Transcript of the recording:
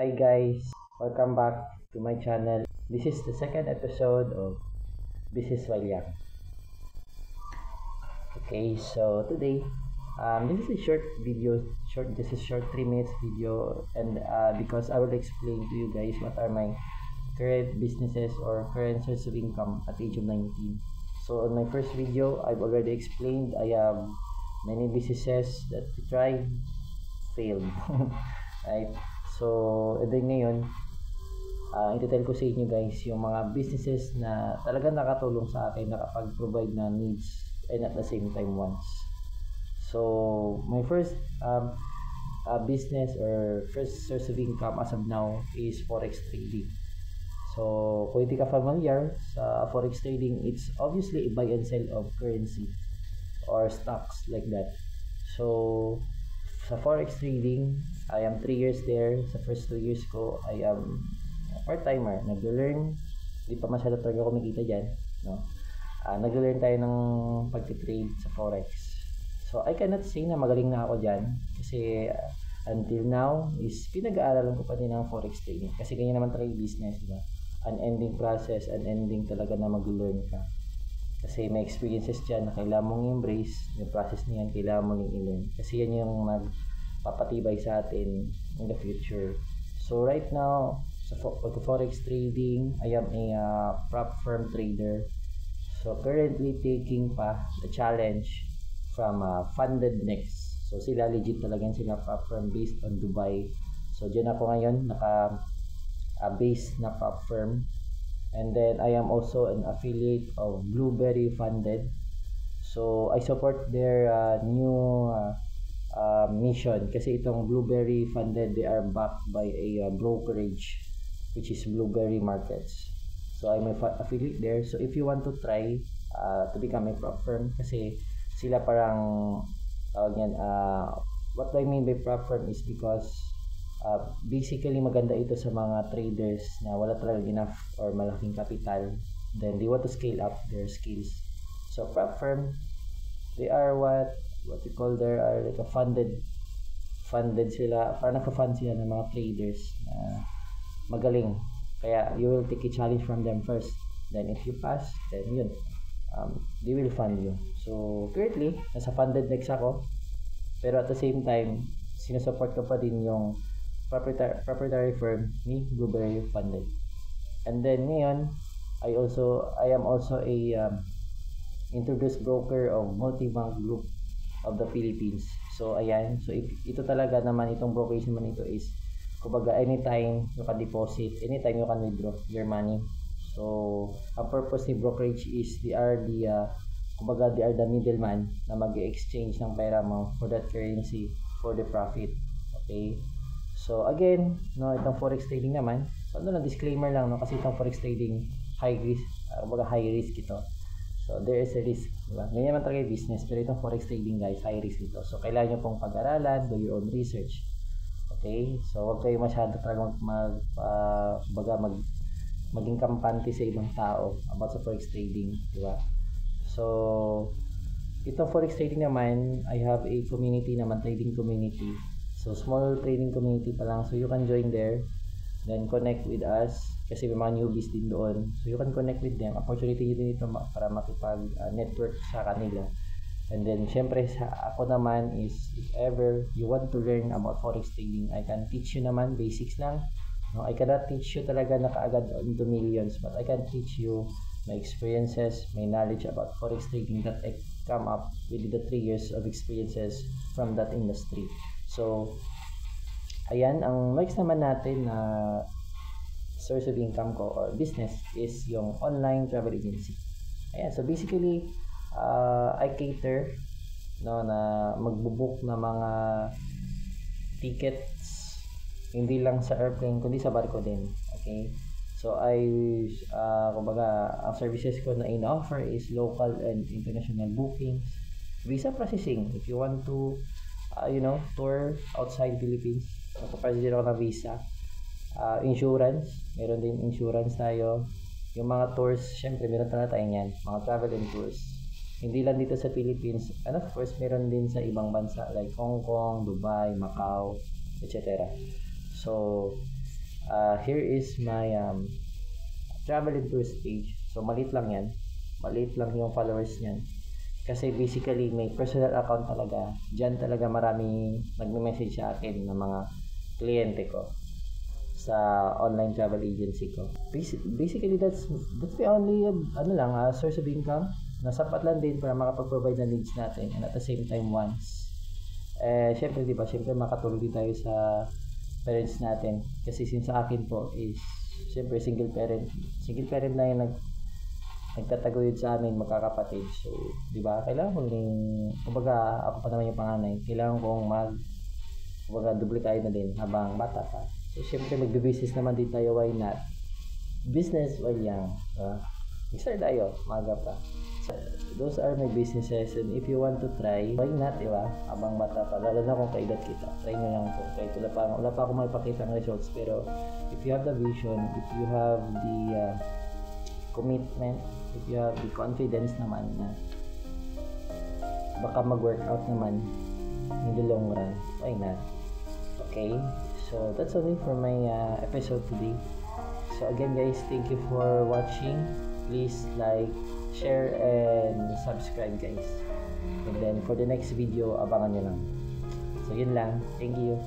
Hi guys, welcome back to my channel. This is the second episode of Business While Young. Okay, so today, this is a short video, this is short 3 minutes video, and because I will explain to you guys what are my current businesses or current source of income at the age of 19. So on my first video, I've already explained I have many businesses that I tried, failed, right? So, and then ngayon, ito-tell ko sa inyo guys yung mga businesses na talagang nakatulong sa akin, nakapag-provide na needs and at the same time wants. So, my first business or first source of income as of now is forex trading. So, kung hindi ka familiar sa forex trading, it's obviously a buy and sell of currency or stocks like that. So, sa forex trading, I am 3 years there. Sa first 2 years ko, I am part-timer. Nag-learn. Hindi pa masyado talaga kumikita dyan. No? Nag-learn tayo ng pag-trade sa forex. So, I cannot say na magaling na ako dyan. Kasi until now, is pinag-aaralan ko pa din ng forex trading. Kasi ganyan naman talaga yung business. Diba? Unending process, unending talaga na mag-learn ka. Kasi may experiences dyan na kailangan mong embrace. Yung process niyan, kailangan mong i-learn. Kasi yan yung magpapatibay sa atin in the future. So right now, sa forex trading, I am a prop firm trader. So currently taking pa the challenge from Funded Next. So sila legit talagang sila prop firm based on Dubai. So dyan ako ngayon, naka-base na prop firm. And then I am also an affiliate of Blueberry Funded. So I support their new mission kasi itong Blueberry Funded, they are backed by a brokerage which is Blueberry Markets. So I'm an affiliate there. So if you want to try to become a prop firm, kasi sila parang tawag yan, what I mean by prop firm is because basically maganda ito sa mga traders na wala talaga enough or malaking capital, then they want to scale up their skills. So prop firm, they are what you call there are like a funded sila, parang naka-fund sila ng mga traders na magaling, kaya you will take a challenge from them first, then if you pass, then yun, they will fund you. So currently nasa Funded Next ako, pero at the same time sinusupport ko pa din yung proprietary firm ni Blueberry Funded. And then ngayon I am also a introduced broker of Multibank Group of the Philippines. So ayan, so ito talaga naman, itong brokerage naman ito is kumbaga anytime you can deposit, anytime you can withdraw your money. So ang purpose ni brokerage is they are the middleman na mag-exchange ng pera mo for that currency for the profit. Okay? So again, no, itong forex trading naman, so ano lang, disclaimer lang, no, kasi itong forex trading high risk, high risk ito. So there is a risk, diba? Ganyan man talaga yung business, pero itong forex trading guys, high risk ito. So kailangan nyo pong pag-aralan, do your own research. Okay? So wag kayo masyado talaga maging kampante sa ibang tao about sa forex trading, diba? So itong forex trading naman, I have a community naman, trading community. So small trading community pa lang, so you can join there, then connect with us kasi may mga newbies din doon. So you can connect with them. Opportunity din ito para makipag-network sa kanila. And then syempre ako naman is, if ever you want to learn about forex trading, I can teach you naman basics lang. No, I cannot teach you talaga na kaagad into millions, but I can teach you my experiences, my knowledge about forex trading that I come up with the 3 years of experiences from that industry. So ayan, ang next naman natin na source of income ko or business is yung online travel agency. Ayan, so basically I cater, no, na magbubook na mga tickets hindi lang sa airplane kundi sa barko din. Okay? So kumbaga ang services ko na in-offer is local and international bookings, visa processing if you want to tour outside Philippines, magpapasin din ako ng visa, insurance, meron din insurance tayo, yung mga tours, syempre meron tayo yan, mga travel and tours, hindi lang dito sa Philippines, and of course meron din sa ibang bansa like Hong Kong, Dubai, Macau, etc. So Here is my travel and tours page. So maliit lang yan. Maliit lang yung followers niyan. Kasi basically may personal account talaga. Diyan talaga marami nagme-message sa akin ng mga kliyente ko sa online travel agency ko. Basically that's the only source of income. Nasapat lang din para makapag-provide ng needs natin, and at the same time syempre di ba, syempre makatulong din tayo sa parents natin, kasi since sa akin po is syempre single parent na yung nagtataguyod sa amin magkakapatid. So, di ba, kailangan ko kumbaga, ako pa naman yung panganay, kailangan kong kumbaga, doble tayo na din habang bata pa. So, syempre, magbe-business naman din tayo, why not? Business while young. Mag-start tayo, maga pa. So, those are my businesses, and if you want to try, why not, di ba? Habang bata pa, lalo na kung kaedad kita. Try nyo lang po. Kahit wala pa akong maipakita ng results, pero if you have the vision, if you have the commitment, if you have the confidence naman na baka mag-workout naman in the long run, why not? Okay, so that's all for my episode today. So again guys, thank you for watching. Please like, share, and subscribe guys. And then for the next video, abangan nyo lang. So yun lang, thank you.